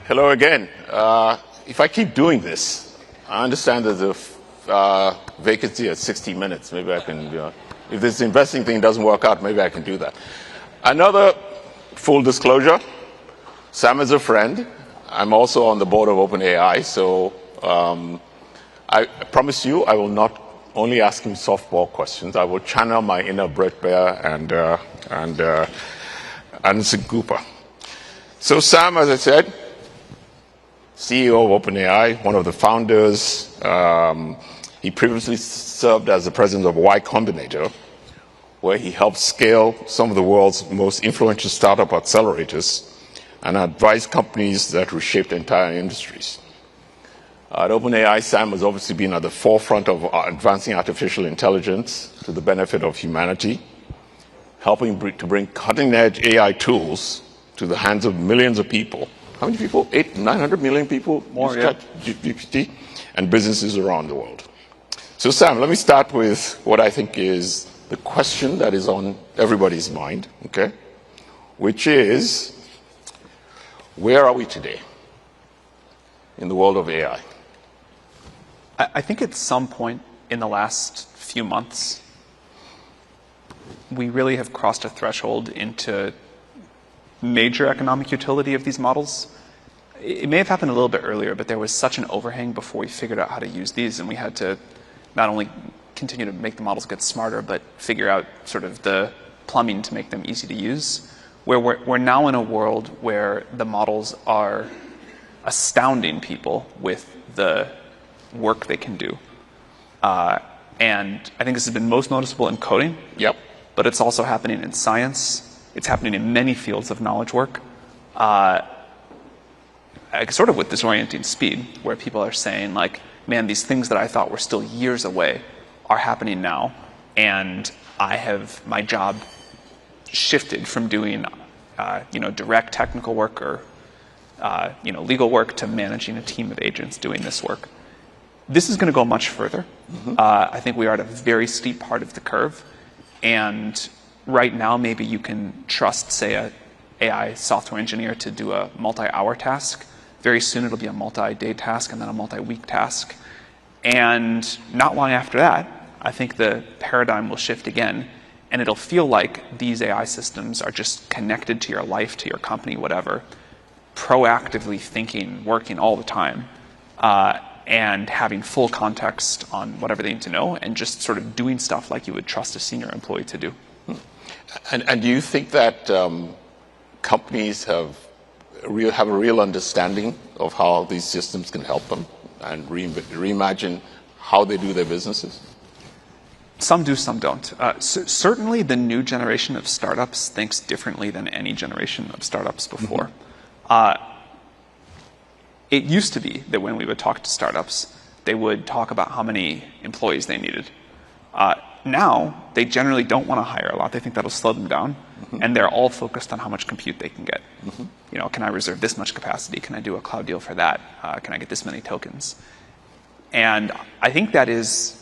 Hello again. If I keep doing this, I understand there's a vacancy at 60 minutes. Maybe I can, if this investing thing doesn't work out, maybe I can do that. Another full disclosure, Sam is a friend. I'm also on the board of OpenAI, so I promise you I will not only ask him softball questions. I will channel my inner Brett Bear and Anderson Cooper. So Sam, as I said, CEO of OpenAI, one of the founders. He previously served as the president of Y Combinator, where he helped scale some of the world's most influential startup accelerators and advised companies that reshaped entire industries. At OpenAI, Sam has obviously been at the forefront of advancing artificial intelligence to the benefit of humanity, helping to bring cutting-edge AI tools to the hands of millions of people. How many people? 900 million people more, use ChatGPT, and businesses around the world. So Sam, let me start with what I think is the question that is on everybody's mind, okay? Which is, where are we today in the world of AI? I think at some point in the last few months, we really have crossed a threshold into major economic utility of these models. It may have happened a little bit earlier, but there was such an overhang before we figured out how to use these, and we had to not only continue to make the models get smarter, but figure out sort of the plumbing to make them easy to use, where we're now in a world where the models are astounding people with the work they can do. And I think this has been most noticeable in coding. Yep. But it's also happening in science. It's happening in many fields of knowledge work. Sort of with disorienting speed, where people are saying, like, man, these things that I thought were still years away are happening now, and I have my job shifted from doing, direct technical work or, legal work to managing a team of agents doing this work. This is going to go much further. Mm-hmm. I think we are at a very steep part of the curve, and right now maybe you can trust, say, a AI software engineer to do a multi-hour task. Very soon it'll be a multi-day task and then a multi-week task. And not long after that, I think the paradigm will shift again, and it'll feel like these AI systems are just connected to your life, to your company, whatever, proactively thinking, working all the time, and having full context on whatever they need to know, and just sort of doing stuff like you would trust a senior employee to do. And do you think that companies have a real understanding of how these systems can help them and reimagine how they do their businesses? Some do, some don't. Certainly the new generation of startups thinks differently than any generation of startups before. Mm-hmm. It used to be that when we would talk to startups, they would talk about how many employees they needed. Now, they generally don't want to hire a lot. They think that'll slow them down. Mm-hmm. And they're all focused on how much compute they can get. Mm-hmm. Can I reserve this much capacity? Can I do a cloud deal for that? Can I get this many tokens? And I think that is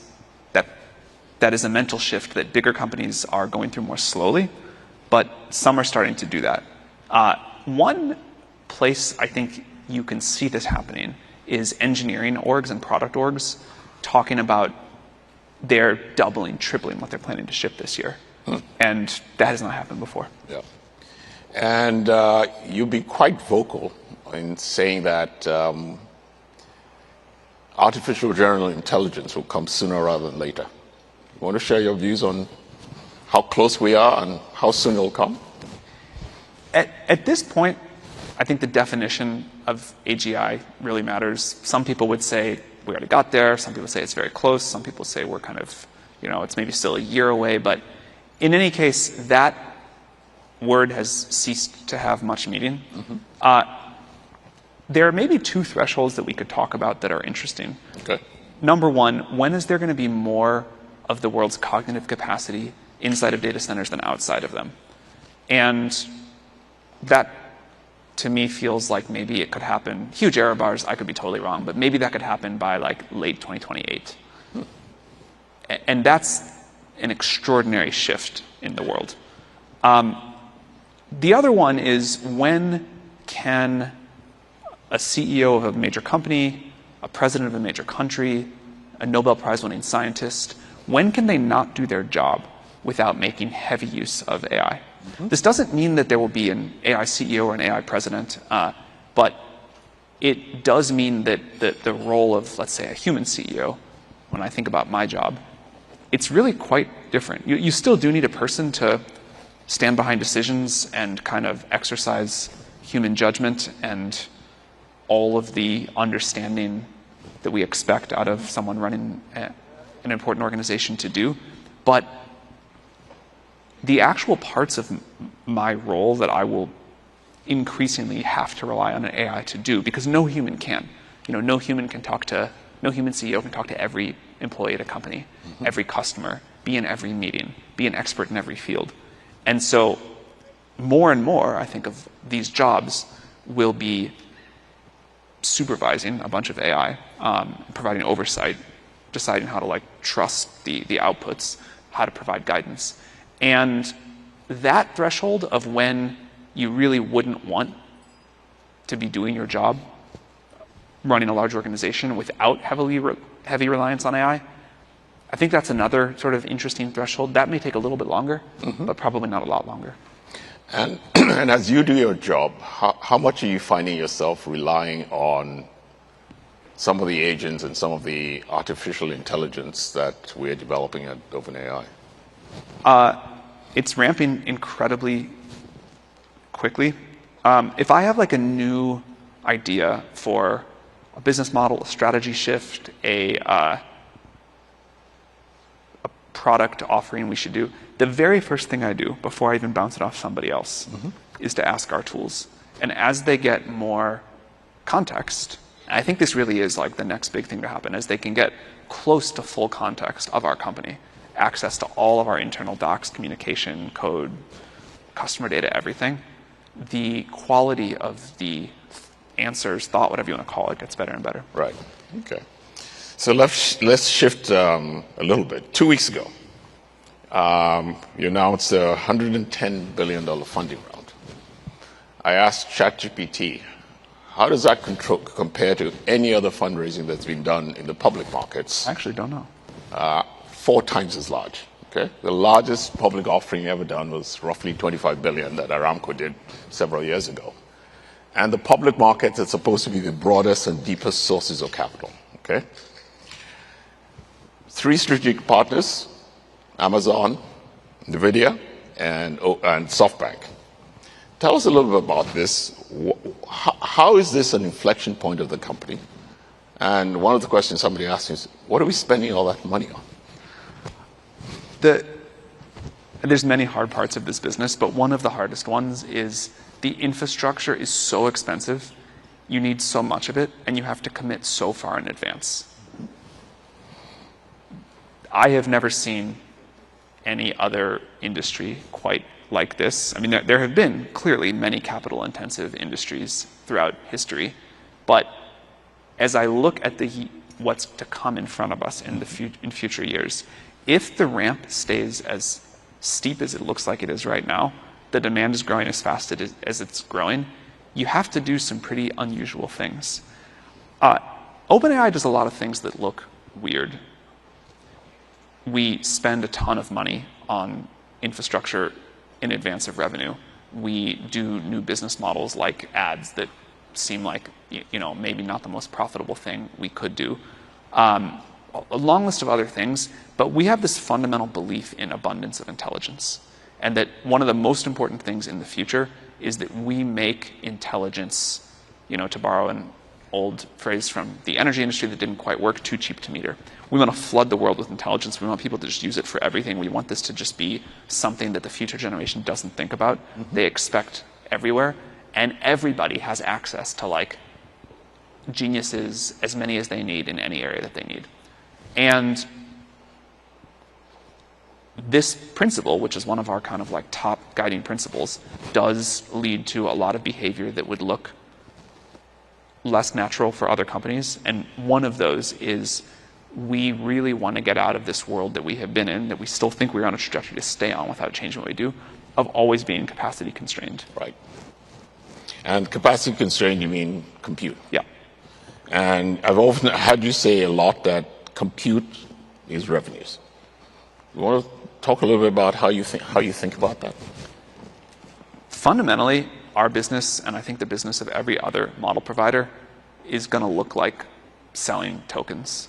a mental shift that bigger companies are going through more slowly, but some are starting to do that. One place I think you can see this happening is engineering orgs and product orgs talking about they're doubling, tripling what they're planning to ship this year. And that has not happened before. Yeah. And you've been quite vocal in saying that artificial general intelligence will come sooner rather than later. You want to share your views on how close we are and how soon it'll come? At this point, I think the definition of AGI really matters. Some people would say we already got there. Some people say it's very close. Some people say we're kind of, it's maybe still a year away. But in any case, that word has ceased to have much meaning. Mm-hmm. There are maybe two thresholds that we could talk about that are interesting. Okay. Number one, when is there going to be more of the world's cognitive capacity inside of data centers than outside of them? And that, to me, feels like maybe it could happen. Huge error bars, I could be totally wrong, but maybe that could happen by late 2028. And that's an extraordinary shift in the world. The other one is, when can a CEO of a major company, a president of a major country, a Nobel Prize winning scientist, when can they not do their job without making heavy use of AI? This doesn't mean that there will be an AI CEO or an AI president, but it does mean that the role of, let's say, a human CEO, when I think about my job, it's really quite different. You still do need a person to stand behind decisions and kind of exercise human judgment and all of the understanding that we expect out of someone running an important organization to do. But the actual parts of my role that I will increasingly have to rely on an AI to do, because no human can. No human CEO can talk to every employee at a company, every customer, be in every meeting, be an expert in every field. And so more and more, I think, of these jobs will be supervising a bunch of AI, providing oversight, deciding how to trust the outputs, how to provide guidance. And that threshold of when you really wouldn't want to be doing your job, running a large organization without heavy reliance on AI, I think that's another sort of interesting threshold. That may take a little bit longer, but probably not a lot longer. And, and as you do your job, how much are you finding yourself relying on some of the agents and some of the artificial intelligence that we're developing at OpenAI? It's ramping incredibly quickly. If I have a new idea for a business model, a strategy shift, a product offering we should do, the very first thing I do before I even bounce it off somebody else is to ask our tools. And as they get more context, I think this really is the next big thing to happen, as they can get close to full context of our company, access to all of our internal docs, communication, code, customer data, everything, the quality of the answers, thought, whatever you want to call it, gets better and better. Right. Okay. So let's shift a little bit. 2 weeks ago, you announced a $110 billion funding round. I asked ChatGPT, how does that compare to any other fundraising that's been done in the public markets? I actually don't know. 4 times as large. Okay, the largest public offering ever done was roughly $25 billion that Aramco did several years ago. And the public markets are supposed to be the broadest and deepest sources of capital. Okay, 3 strategic partners: Amazon, NVIDIA, and SoftBank. Tell us a little bit about this. How is this an inflection point of the company? And one of the questions somebody asked is, what are we spending all that money on? There's many hard parts of this business, but one of the hardest ones is the infrastructure is so expensive, you need so much of it, and you have to commit so far in advance. I have never seen any other industry quite like this. I mean, there have been clearly many capital-intensive industries throughout history, but as I look at what's to come in front of us in future years, if the ramp stays as steep as it looks like it is right now, the demand is growing as fast as it's growing, you have to do some pretty unusual things. OpenAI does a lot of things that look weird. We spend a ton of money on infrastructure in advance of revenue. We do new business models like ads that seem like maybe not the most profitable thing we could do. A long list of other things, but we have this fundamental belief in abundance of intelligence, and that one of the most important things in the future is that we make intelligence, to borrow an old phrase from the energy industry that didn't quite work, too cheap to meter. We want to flood the world with intelligence. We want people to just use it for everything. We want this to just be something that the future generation doesn't think about. They expect everywhere, and everybody has access to geniuses, as many as they need in any area that they need. And this principle, which is one of our kind of top guiding principles, does lead to a lot of behavior that would look less natural for other companies. And one of those is we really want to get out of this world that we have been in, that we still think we're on a trajectory to stay on without changing what we do, of always being capacity constrained. Right. And capacity constraint, you mean compute. Yeah. And I've often had you say a lot that compute is revenues. You want to talk a little bit about how you think about that? Fundamentally, our business, and I think the business of every other model provider, is going to look like selling tokens.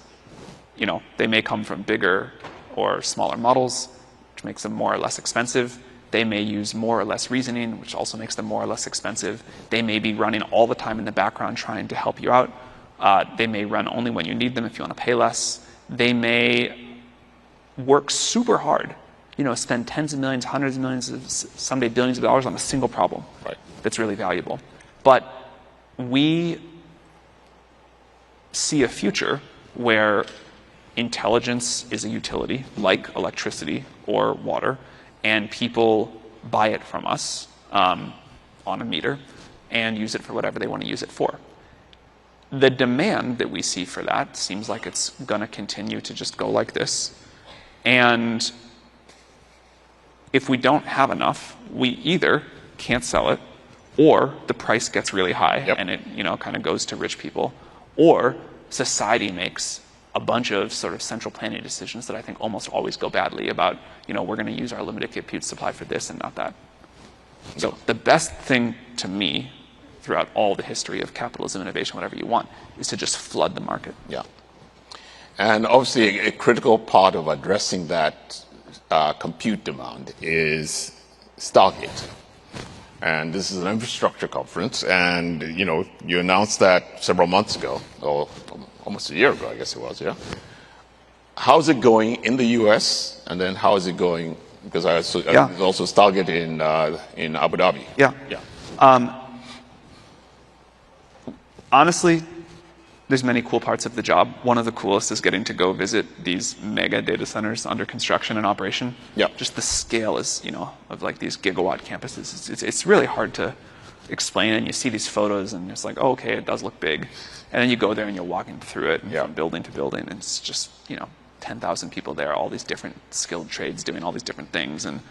You know, they may come from bigger or smaller models, which makes them more or less expensive. They may use more or less reasoning, which also makes them more or less expensive. They may be running all the time in the background trying to help you out. They may run only when you need them if you want to pay less. They may work super hard, you know, spend tens of millions, hundreds of millions, someday billions of dollars on a single problem that's really valuable. But we see a future where intelligence is a utility, like electricity or water, and people buy it from us on a meter and use it for whatever they want to use it for. The demand that we see for that seems like it's going to continue to just go like this. And if we don't have enough, we either can't sell it, or the price gets really high and it, you know, kind of goes to rich people, or society makes a bunch of sort of central planning decisions that I think almost always go badly about, you know, we're going to use our limited compute supply for this and not that. So the best thing to me throughout all the history of capitalism, innovation, whatever you want, is to just flood the market. Yeah. And obviously a critical part of addressing that compute demand is Stargate. And this is an infrastructure conference, and you know, you announced that several months ago, or almost a year ago, I guess it was, yeah? How's it going in the US, and then how is it going, because there's also Stargate in Abu Dhabi. Honestly, there's many cool parts of the job. One of the coolest is getting to go visit these mega data centers under construction and operation. Just the scale is, you know, of like these gigawatt campuses. It's really hard to explain, and you see these photos and it's like, oh, okay, it does look big. And then you go there and you're walking through it from building to building, and it's just, you know, 10,000 people there, all these different skilled trades doing all these different things, and,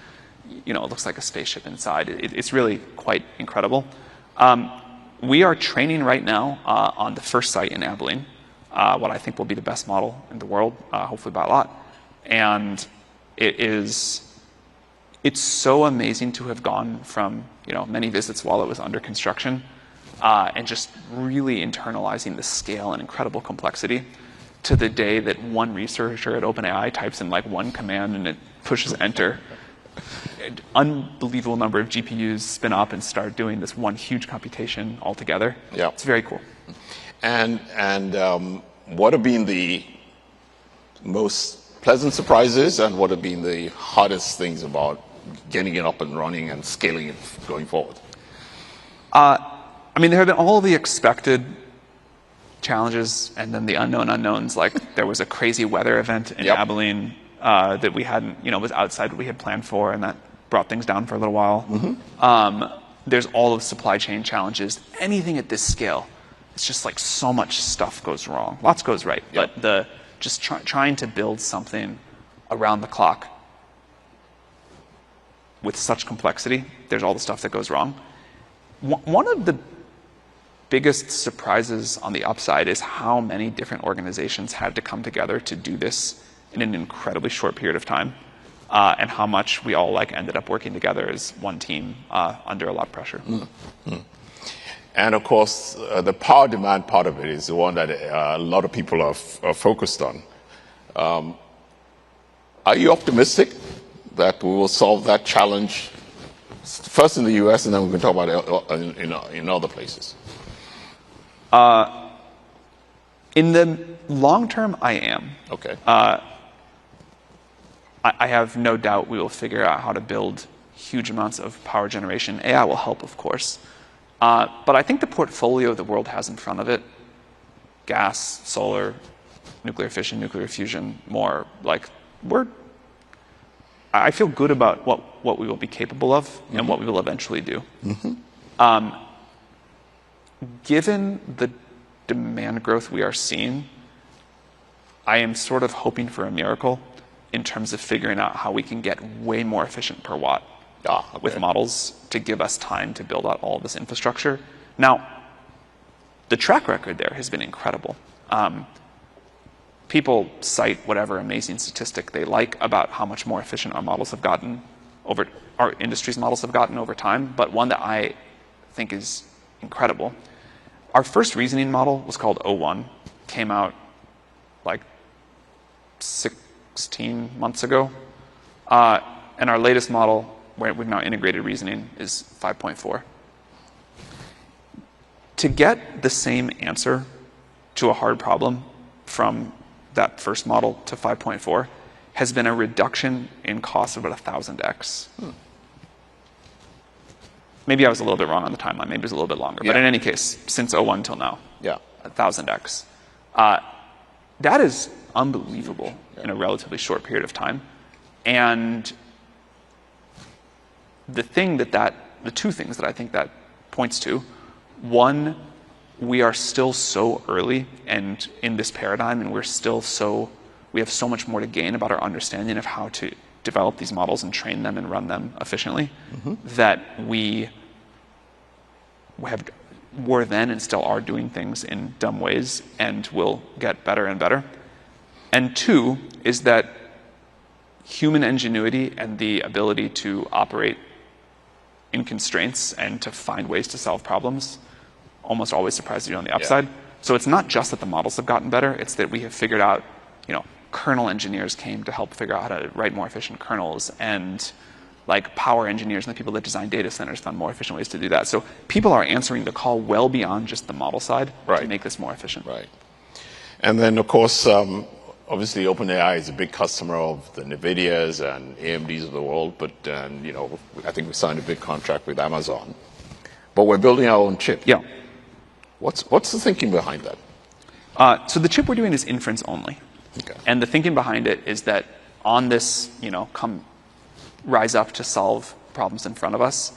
you know, it looks like a spaceship inside. It's really quite incredible. We are training right now on the first site in Abilene, what I think will be the best model in the world, hopefully by a lot. And it's so amazing to have gone from, you know, many visits while it was under construction, and just really internalizing the scale and incredible complexity, to the day that one researcher at OpenAI types in like one command and it pushes enter. An unbelievable number of GPUs spin up and start doing this one huge computation all together. It's very cool. And what have been the most pleasant surprises, and what have been the hardest things about getting it up and running and scaling it going forward? I mean, there have been all the expected challenges and then the unknown unknowns. Like there was a crazy weather event in Abilene that we hadn't, you know, was outside what we had planned for, and that brought things down for a little while. There's all of supply chain challenges. Anything at this scale, it's just like so much stuff goes wrong. Lots goes right, but just trying to build something around the clock with such complexity, there's all the stuff that goes wrong. One of the biggest surprises on the upside is how many different organizations had to come together to do this in an incredibly short period of time, and how much we all like ended up working together as one team under a lot of pressure. And of course, the power demand part of it is the one that a lot of people are focused on. Are you optimistic that we will solve that challenge first in the US, and then we can talk about it in other places? In the long term, I am. Okay. I have no doubt we will figure out how to build huge amounts of power generation. AI will help, of course. But I think the portfolio the world has in front of it, gas, solar, nuclear fission, nuclear fusion, more, like, I feel good about what we will be capable of and what we will eventually do. Given the demand growth we are seeing, I am sort of hoping for a miracle in terms of figuring out how we can get way more efficient per watt with models to give us time to build out all of this infrastructure. Now, the track record there has been incredible. People cite whatever amazing statistic they like about how much more efficient our models have gotten our industry's models have gotten over time, but one that I think is incredible. Our first reasoning model was called O1, came out like 16 months ago. And our latest model, where we've now integrated reasoning, is 5.4. To get the same answer to a hard problem from that first model to 5.4 has been a reduction in cost of about 1,000x. Maybe I was a little bit wrong on the timeline. Maybe it was a little bit longer. But in any case, since 01 till now, 1,000x. That is unbelievable in a relatively short period of time. And the two things that I think that points to, one, we are still so early and in this paradigm, and we have so much more to gain about our understanding of how to develop these models and train them and run them efficiently, that were then and still are doing things in dumb ways and will get better and better. And two is that human ingenuity and the ability to operate in constraints and to find ways to solve problems almost always surprises you on the upside. So it's not just that the models have gotten better, it's that we have figured out, kernel engineers came to help figure out how to write more efficient kernels, and like power engineers and the people that design data centers found more efficient ways to do that. So people are answering the call well beyond just the model side to make this more efficient. Right. And then, of course, obviously OpenAI is a big customer of the NVIDIAs and AMDs of the world, but I think we signed a big contract with Amazon. But we're building our own chip. Yeah. What's the thinking behind that? So the chip we're doing is inference only. Okay. And the thinking behind it is that on this, rise up to solve problems in front of us,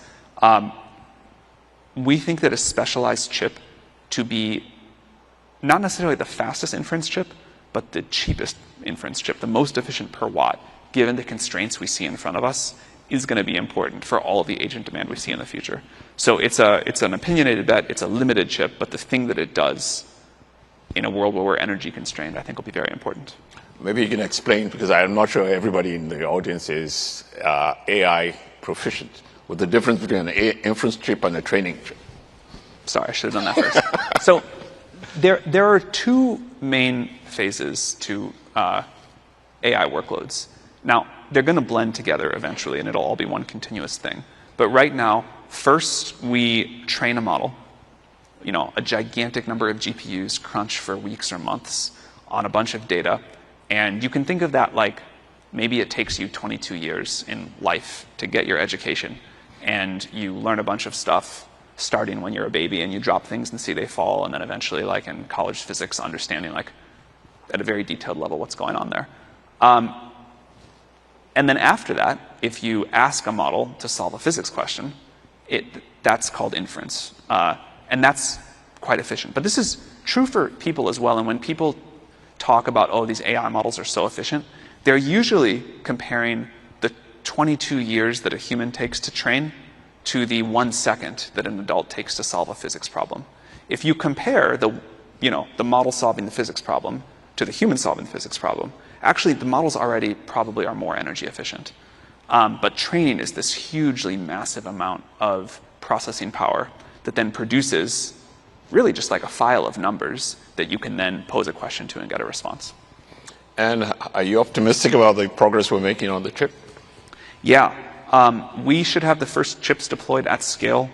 we think that a specialized chip to be not necessarily the fastest inference chip, but the cheapest inference chip, the most efficient per watt, given the constraints we see in front of us, is going to be important for all of the agent demand we see in the future. So it's an opinionated bet. It's a limited chip, but the thing that it does in a world where we're energy constrained, I think will be very important. Maybe you can explain, because I'm not sure everybody in the audience is AI proficient, with the difference between an inference chip and a training chip. Sorry, I should have done that first. So there are two main phases to AI workloads. Now, they're going to blend together eventually, and it'll all be one continuous thing. But right now, first we train a model, a gigantic number of GPUs crunch for weeks or months on a bunch of data. And you can think of that like maybe it takes you 22 years in life to get your education. And you learn a bunch of stuff starting when you're a baby, and you drop things and see they fall. And then eventually, like in college physics, understanding like at a very detailed level what's going on there. And then after that, if you ask a model to solve a physics question, that's called inference. And that's quite efficient. But this is true for people as well. And when people talk about, these AI models are so efficient, they're usually comparing the 22 years that a human takes to train to the 1 second that an adult takes to solve a physics problem. If you compare the model solving the physics problem to the human solving the physics problem, actually the models already probably are more energy efficient. But training is this hugely massive amount of processing power that then produces really just like a file of numbers that you can then pose a question to and get a response. And are you optimistic about the progress we're making on the chip? Yeah. We should have the first chips deployed at scale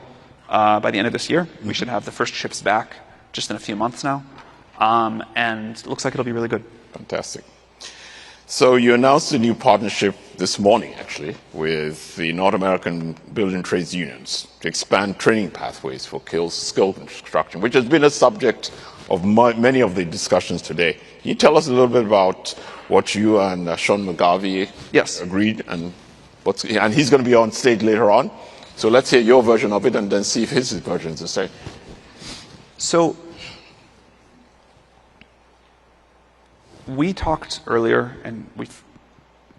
by the end of this year. We should have the first chips back just in a few months now. And it looks like it'll be really good. Fantastic. So you announced a new partnership this morning, actually, with the North American building trades unions to expand training pathways for skilled construction, which has been a subject of many of the discussions today. Can you tell us a little bit about what you and Sean McGarvey agreed, and he's going to be on stage later on. So let's hear your version of it and then see if his version is the same. So we talked earlier, and we've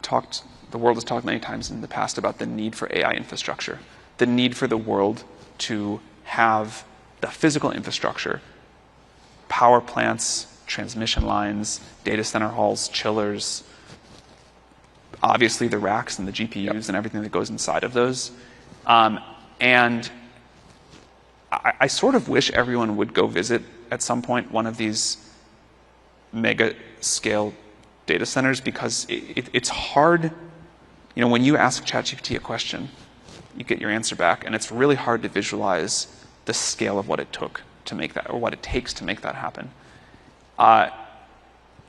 talked the world has talked many times in the past about the need for AI infrastructure, the need for the world to have the physical infrastructure, power plants, transmission lines, data center halls, chillers, obviously the racks and the GPUs and everything that goes inside of those. And I sort of wish everyone would go visit at some point one of these mega scale data centers, because it's hard. You know, when you ask ChatGPT a question, you get your answer back, and it's really hard to visualize the scale of what it took to make that, or what it takes to make that happen.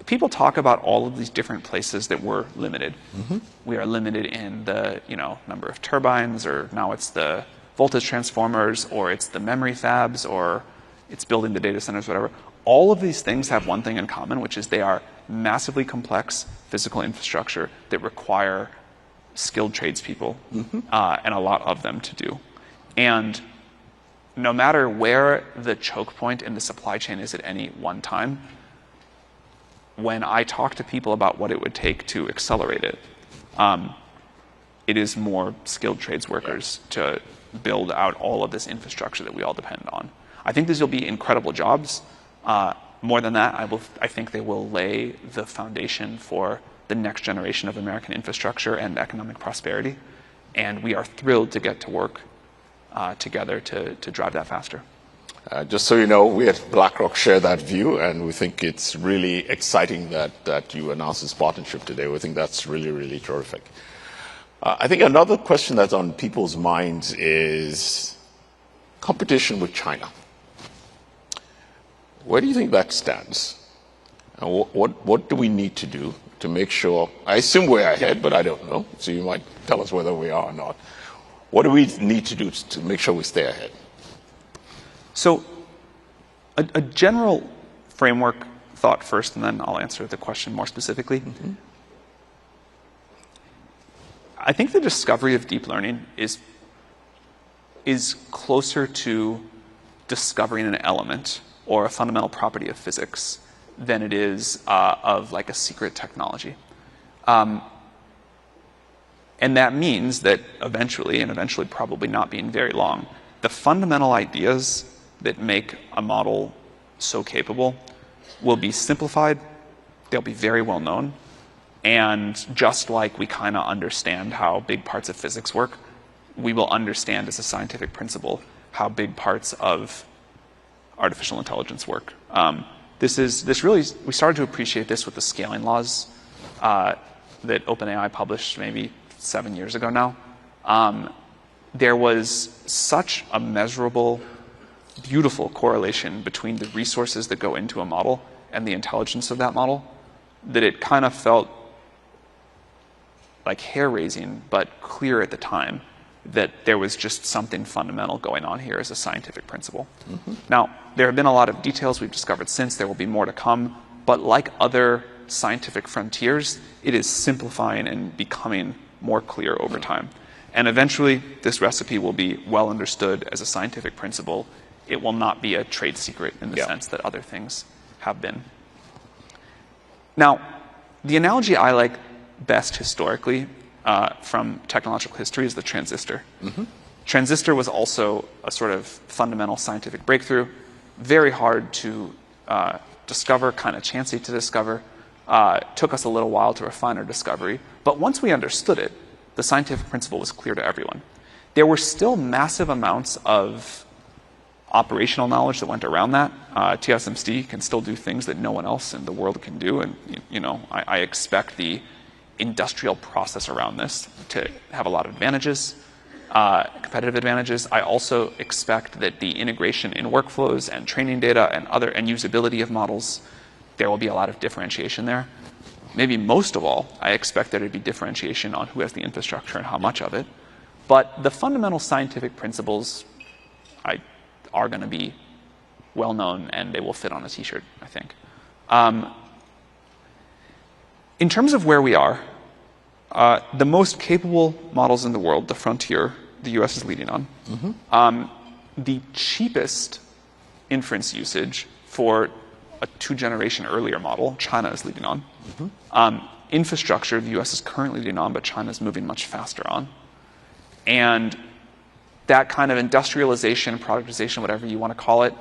People talk about all of these different places that we're limited. Mm-hmm. We are limited in the number of turbines, or now it's the voltage transformers, or it's the memory fabs, or it's building the data centers, whatever. All of these things have one thing in common, which is they are massively complex physical infrastructure that require skilled tradespeople, mm-hmm. And a lot of them to do. And no matter where the choke point in the supply chain is at any one time, when I talk to people about what it would take to accelerate it, it is more skilled trades workers to build out all of this infrastructure that we all depend on. I think these will be incredible jobs. More than that, I think they will lay the foundation for the next generation of American infrastructure and economic prosperity. And we are thrilled to get to work together to drive that faster. Just so you know, we at BlackRock share that view, and we think it's really exciting that you announced this partnership today. We think that's really, really terrific. I think another question that's on people's minds is competition with China. Where do you think that stands? And what do we need to do to make sure? I assume we're ahead, but I don't know. So you might tell us whether we are or not. What do we need to do to make sure we stay ahead? So a general framework thought first, and then I'll answer the question more specifically. Mm-hmm. I think the discovery of deep learning is closer to discovering an element or a fundamental property of physics than it is of like a secret technology. And that means that eventually, and eventually probably not being very long, the fundamental ideas that make a model so capable will be simplified, they'll be very well known, and just like we kind of understand how big parts of physics work, we will understand as a scientific principle how big parts of artificial intelligence work. We started to appreciate this with the scaling laws that OpenAI published maybe 7 years ago now. There was such a measurable, beautiful correlation between the resources that go into a model and the intelligence of that model that it kind of felt like hair-raising, but clear at the time that there was just something fundamental going on here as a scientific principle. Mm-hmm. Now, there have been a lot of details we've discovered since. There will be more to come. But like other scientific frontiers, it is simplifying and becoming more clear over time. And eventually, this recipe will be well understood as a scientific principle. It will not be a trade secret in the sense that other things have been. Now, the analogy I like best historically from technological history is the transistor. Mm-hmm. Transistor was also a sort of fundamental scientific breakthrough, very hard to discover, kind of chancy to discover. Took us a little while to refine our discovery. But once we understood it, the scientific principle was clear to everyone. There were still massive amounts of operational knowledge that went around that. TSMC can still do things that no one else in the world can do. And, I expect the industrial process around this to have a lot of advantages, competitive advantages. I also expect that the integration in workflows and training data and usability of models, there will be a lot of differentiation there. Maybe most of all, I expect there to be differentiation on who has the infrastructure and how much of it. But the fundamental scientific principles are going to be well known, and they will fit on a T-shirt, I think. In terms of where we are, the most capable models in the world, the frontier, the US is leading on. Mm-hmm. The cheapest inference usage for a 2-generation earlier model, China is leading on. Mm-hmm. infrastructure the US is currently leading on, but China's moving much faster on. And that kind of industrialization, productization, whatever you want to call it,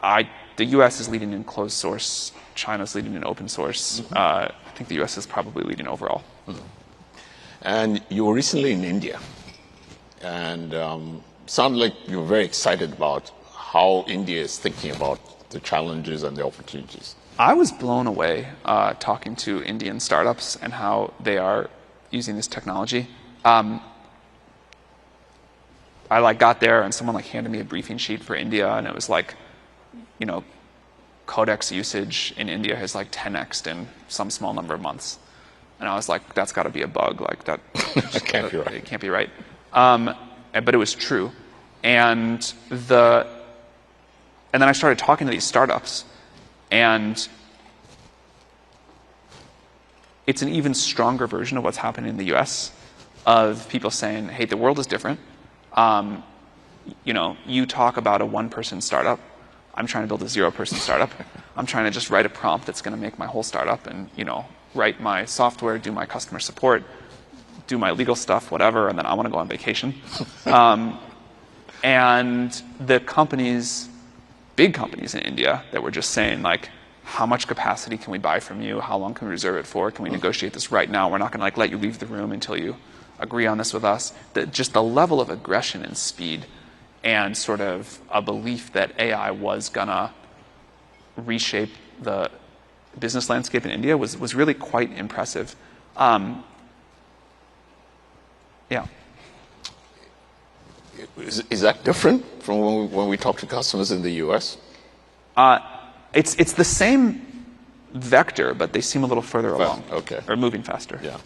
the US is leading in closed source, China's leading in open source. I think the US is probably leading overall. And you were recently in India, and sounded like you were very excited about how India is thinking about the challenges and the opportunities. I was blown away talking to Indian startups and how they are using this technology. I got there and someone handed me a briefing sheet for India, and it was codex usage in India has 10x'd in some small number of months. And I was like, that's got to be a bug. That can't be right. It can't be right. But it was true. And then I started talking to these startups, and it's an even stronger version of what's happening in the US, of people saying, hey, the world is different. You talk about a one-person startup. I'm trying to build a zero-person startup. I'm trying to just write a prompt that's going to make my whole startup and, write my software, do my customer support, do my legal stuff, whatever, and then I want to go on vacation. And the companies, big companies in India that were just saying, how much capacity can we buy from you? How long can we reserve it for? Can we negotiate this right now? We're not going to let you leave the room until you agree on this with us. Just the level of aggression and speed and sort of a belief that AI was going to reshape the business landscape in India was really quite impressive. Yeah. Is that different from when we talk to customers in the US? It's the same vector, but they seem a little further along. Okay. Or moving faster. Yeah.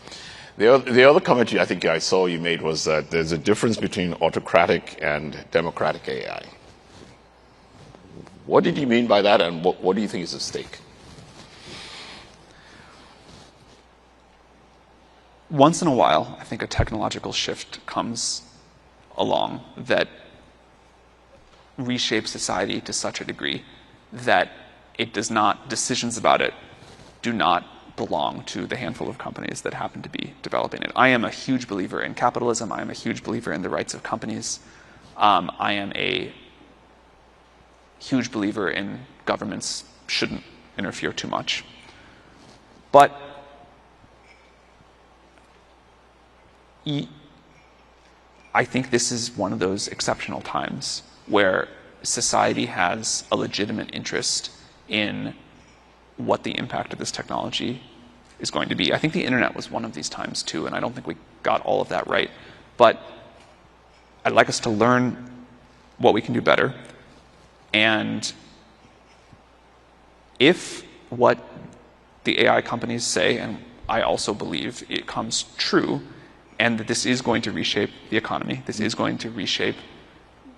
The other comment I think I saw you made was that there's a difference between autocratic and democratic AI. What did you mean by that, and what do you think is at stake? Once in a while, I think a technological shift comes along that reshapes society to such a degree that decisions about it do not belong to the handful of companies that happen to be developing it. I am a huge believer in capitalism. I am a huge believer in the rights of companies. I am a huge believer in governments shouldn't interfere too much. But I think this is one of those exceptional times where society has a legitimate interest in what the impact of this technology is going to be. I think the internet was one of these times too, and I don't think we got all of that right. But I'd like us to learn what we can do better. And if what the AI companies say, and I also believe it comes true, and that this is going to reshape the economy, this is going to reshape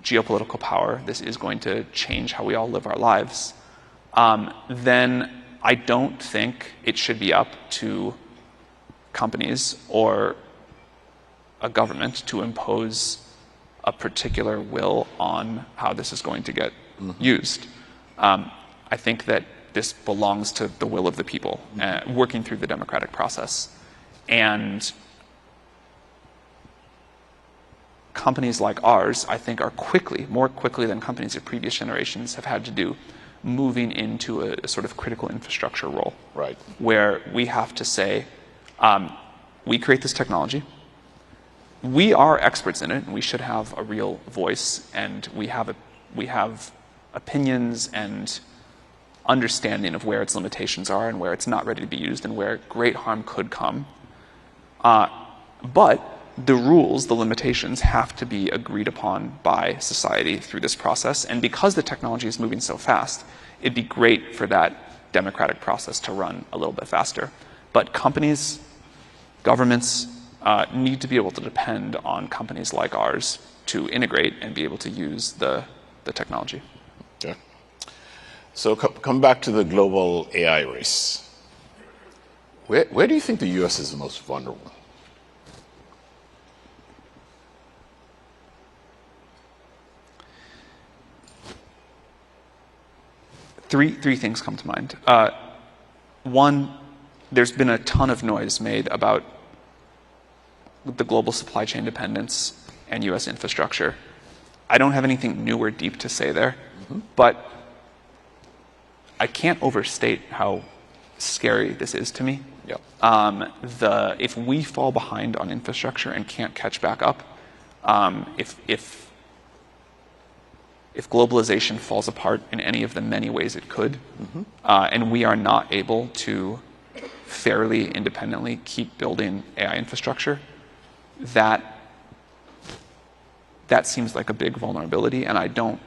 geopolitical power, this is going to change how we all live our lives, then I don't think it should be up to companies or a government to impose a particular will on how this is going to get used. I think that this belongs to the will of the people, working through the democratic process. And companies like ours, I think, are more quickly than companies of previous generations have had to do, moving into a sort of critical infrastructure role. Right. Where we have to say, we create this technology, we are experts in it, and we should have a real voice, and we have opinions and understanding of where its limitations are and where it's not ready to be used and where great harm could come. But the rules, the limitations, have to be agreed upon by society through this process. And because the technology is moving so fast, it'd be great for that democratic process to run a little bit faster. But companies, governments need to be able to depend on companies like ours to integrate and be able to use the technology. Okay. So come back to the global AI race. Where do you think the US is the most vulnerable? Three things come to mind. One, there's been a ton of noise made about the global supply chain dependence and U.S. infrastructure. I don't have anything new or deep to say there, but I can't overstate how scary this is to me. Yep. If we fall behind on infrastructure and can't catch back up, if globalization falls apart in any of the many ways it could, and we are not able to fairly, independently keep building AI infrastructure, that seems like a big vulnerability, and I don't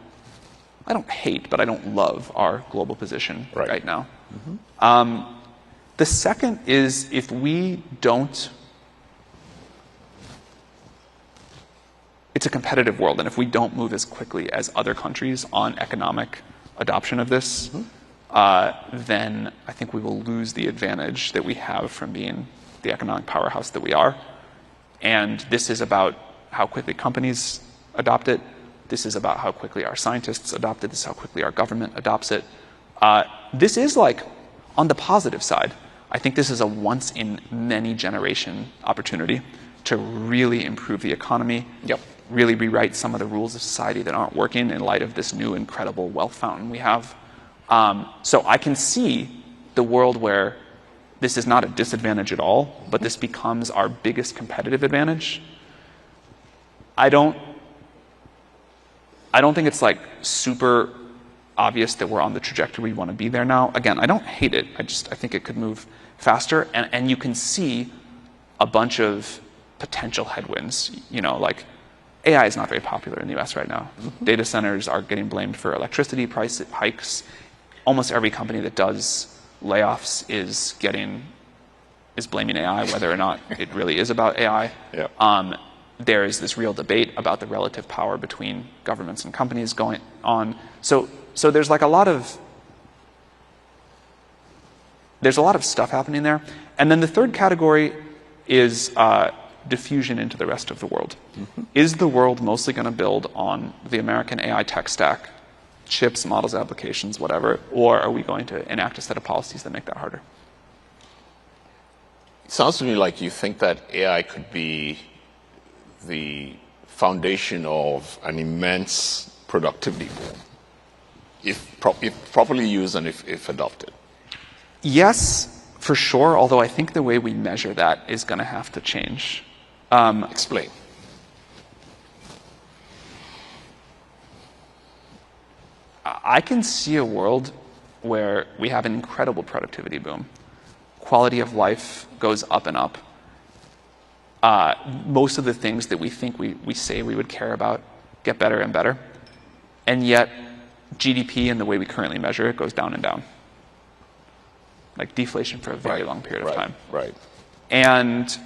hate, but I don't love our global position right now. The second is, if we don't, it's a competitive world, and if we don't move as quickly as other countries on economic adoption of this, then I think we will lose the advantage that we have from being the economic powerhouse that we are. And this is about how quickly companies adopt it. This is about how quickly our scientists adopt it. This is how quickly our government adopts it. This is like, on the positive side, I think this is a once in many generation opportunity to really improve the economy, really rewrite some of the rules of society that aren't working in light of this new incredible wealth fountain we have. So I can see the world where this is not a disadvantage at all, but this becomes our biggest competitive advantage. I don't think it's like super obvious that we're on the trajectory we want to be there now. Again, I don't hate it. I think it could move faster, and you can see a bunch of potential headwinds. You know, like AI is not very popular in the US right now. Data centers are getting blamed for electricity price hikes. Almost every company that does layoffs is blaming AI, whether or not it really is about AI. There is this real debate about the relative power between governments and companies going on. So there's like a lot of stuff happening there. And then the third category is diffusion into the rest of the world. Is the world mostly going to build on the American AI tech stack, chips, models, applications, whatever, or are we going to enact a set of policies that make that harder? It sounds to me like you think that AI could be the foundation of an immense productivity boom, if properly used and if adopted. Yes, for sure, although I think the way we measure that is going to have to change. Explain. I can see a world where we have an incredible productivity boom. Quality of life goes up and up. Most of the things that we think we say we would care about get better and better. And yet, GDP and the way we currently measure it goes down and down. Like deflation for a very long period of time. And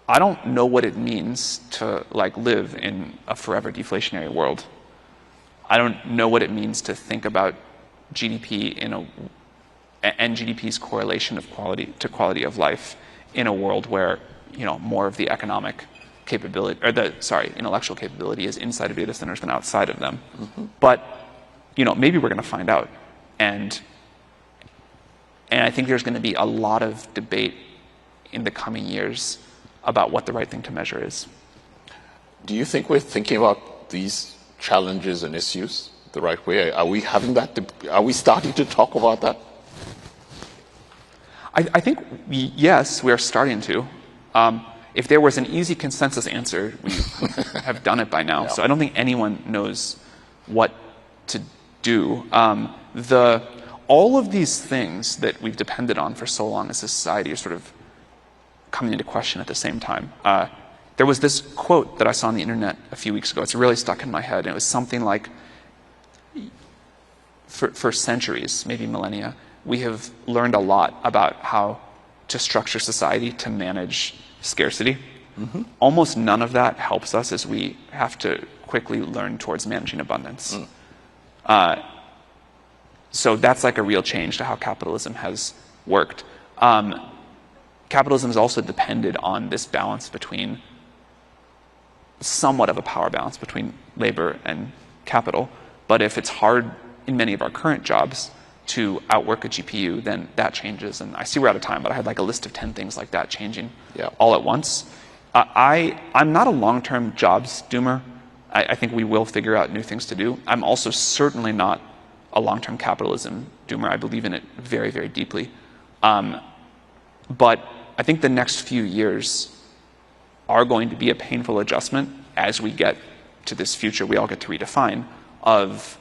I don't know what it means to like live in a forever deflationary world. I don't know what it means to think about GDP and GDP's correlation of quality of life in a world where, you know, more of the economic capability, or intellectual capability is inside of data centers than outside of them. But, you know, maybe we're going to find out. And I think there's going to be a lot of debate in the coming years about what the right thing to measure is. Do you think we're thinking about these challenges and issues the right way? Are we having that? Are we starting to talk about that? I think, yes, we're starting to. If there was an easy consensus answer, we would have done it by now. So I don't think anyone knows what to do. All of these things that we've depended on for so long as a society are sort of coming into question at the same time. There was this quote that I saw on the internet a few weeks ago. It's really stuck in my head. And it was something like, for centuries, maybe millennia, we have learned a lot about how to structure society to manage scarcity. Almost none of that helps us as we have to quickly learn towards managing abundance. So that's like a real change to how capitalism has worked. Capitalism has also depended on this balance between, somewhat of a power balance between labor and capital. But if it's hard in many of our current jobs to outwork a GPU, then that changes. And I see we're out of time, but I had like a list of 10 things like that changing all at once. I'm not a long-term jobs doomer. I think we will figure out new things to do. I'm also certainly not a long-term capitalism doomer. I believe in it very, very deeply. But I think the next few years are going to be a painful adjustment as we get to this future we all get to redefine of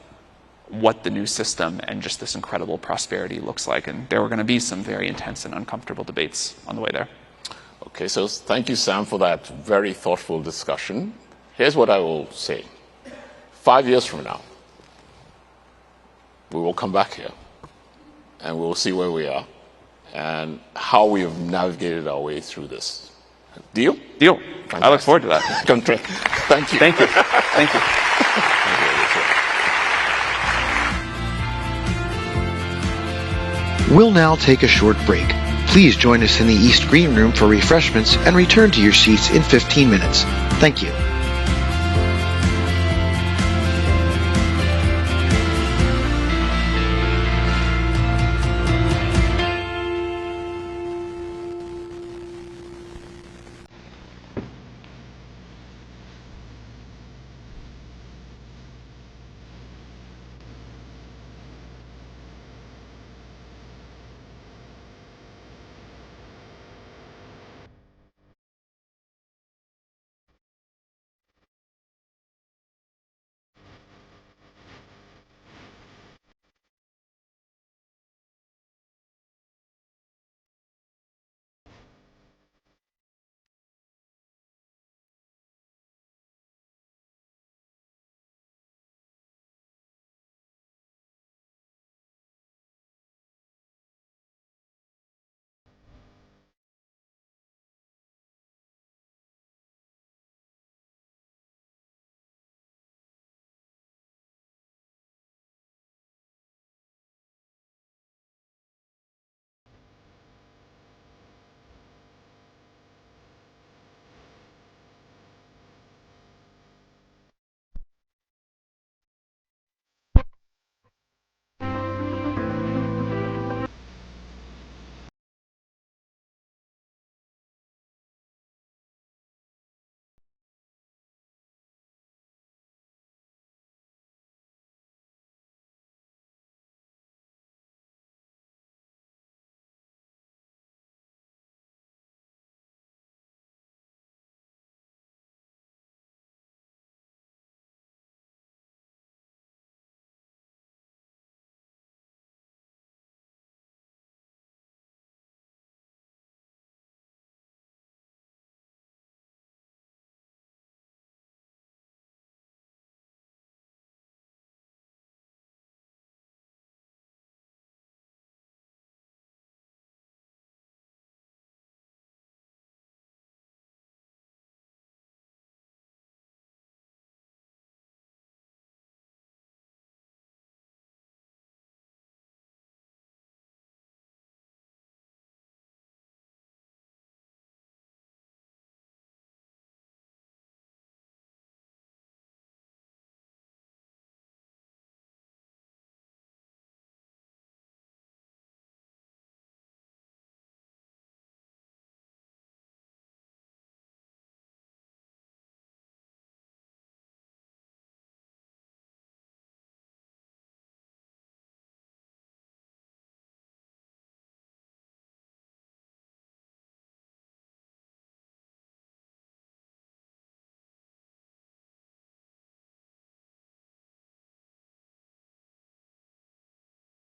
what the new system and just this incredible prosperity looks like. And there are going to be some very intense and uncomfortable debates on the way there. Okay, so thank you, Sam, for that very thoughtful discussion. Here's what I will say. 5 years from now, we will come back here and we'll see where we are and how we have navigated our way through this. Deal? Deal. Fantastic. I look forward to that. Thank you. Thank you. Thank you. We'll now take a short break. Please join us in the East Green Room for refreshments and return to your seats in 15 minutes. Thank you.